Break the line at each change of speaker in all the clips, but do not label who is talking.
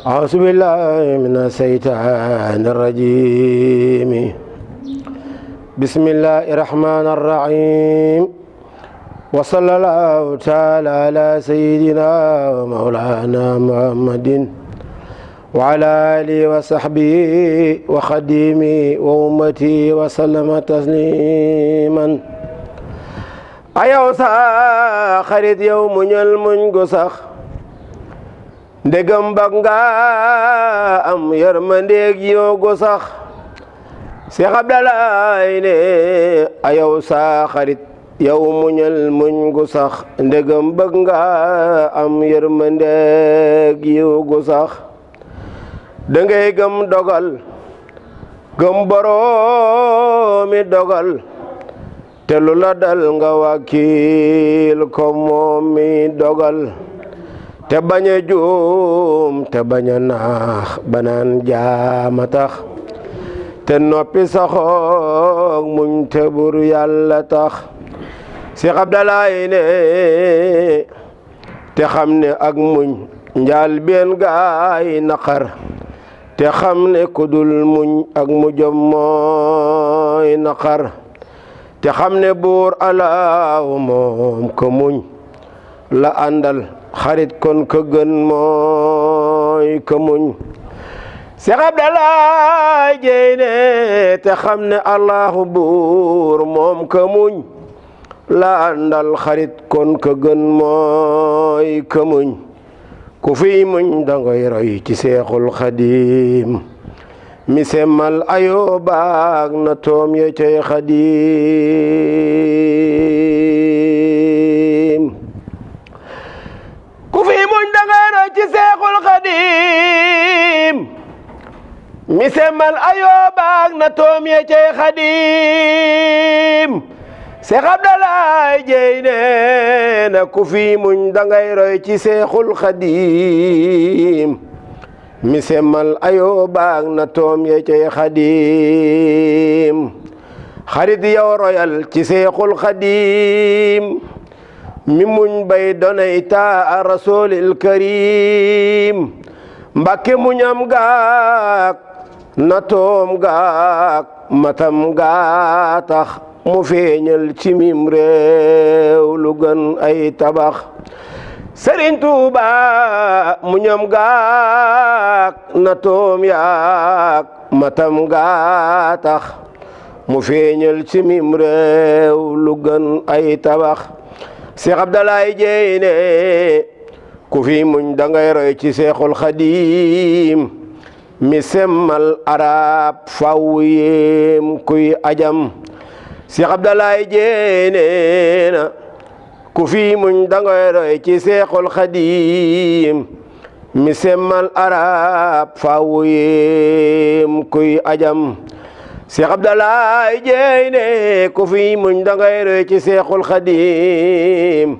أعوذ بالله من الشيطان الرجيم بسم الله الرحمن الرحيم وصلى الله تعالى على سيدنا ومولانا محمد وعلى آله وصحبه وخديمه وأمته وسلم تسليما ayaw sa xarit yow muñal muñ gu sax ndegam bag nga am yërmandeeg yow gu sax Seex Abdalaay ne ayaw sa xarit yow muñal muñ gu sax ndegam bag nga am yërmandeeg yow gu sax dangay gëm dogal gëm boroomi dogal te lu la dal nga wakiil ko moom mi dogal te bañ a juum te bañ a naax banaan jaama tax te noppi saxoog muñ te bur yàlla tax Seex Abdalaay ne te xam ne ak muñ njaal benn gaay naqar te xam ne kudul muñ ak mujjam mooy naqar te xam ne buur alaaw moom ko muñ la àndal xarit kon ko gën mooy ko muñ Seex Abdalaay Jeyne te xam ne allahu buur moom ko muñ la àndal xarit kon ko gën mooy ko muñ ku fi muñ dangoy roy ci Seexul Xadiim mi semmal ayoo baag na toom ye cay Xadiim ku fi muñ dangay roy ci Seexul Xadiim mi semmal ayoo baag na toom ye cay Xadiim Seex Abdalaay Jeyne na ku fi muñ dangay roy ci Seexul Xadiim mi semmal ayoo baag na toom ye cay Xadiim xarit yow royal ci Seexul Xadiim mi muñ bay donay taa rasulil karim Mbàkke muñam gaak na toom gaak matam gaa tax mu feeñal ci mim réew lu gën ay tabax Sëriñ Tuuba muñam gaak na toom yaak matam gaa tax mu feeñal ci mim réew lu gën ay tabax Seex Abdalaay Jeyne ku fi muñ dangay roy ci Seexul Xadiim mi semmal arab faw yéem kuy ajam Seex Abdalaay Jeyne na ku fi muñ dangay roy ci Seexul Xadiim mi semmal arab faw yéem kuy ajam Seex Abdalaay Jeyne ku fi muñ dangay roy ci Seexul Xadiim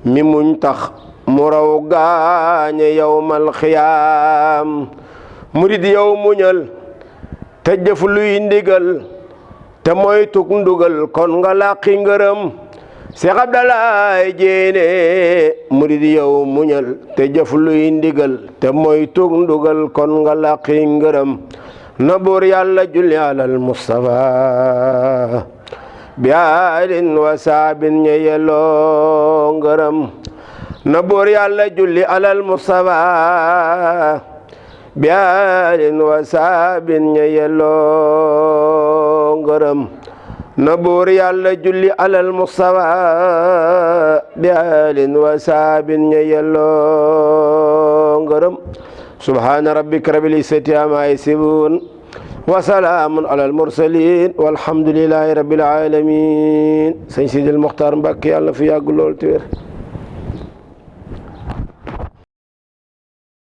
mi muñ tax mu raw gaañe yawmal xiyaam murid yow muñal te jëf luy ndigal te moytuk ndugal kon nga làqi ngërëm Seex Abdalaay Jeyne murid yow muñal te jëf luy ndigal te moytuk ndugal kon nga làqi ngërëm na buur yàlla julli alal Mustafa bi aalin wa saabin ñe yelloo ngërëm na buur yàlla julli alal Mustafa bi aalin wa saabin ñe yelloo ngërëm na buur yàlla julli alal Mustafa bi aalin wa saabin ñe yelloo ngërëm subhaana rabbika rabbil izzati ammaa yasifuun wa salaamun alal mursaliin walhamdulillaahi rabbil aalamiin sëñ Sidil Muxtaar Mbàkke yàlla fi yàgg lool te wér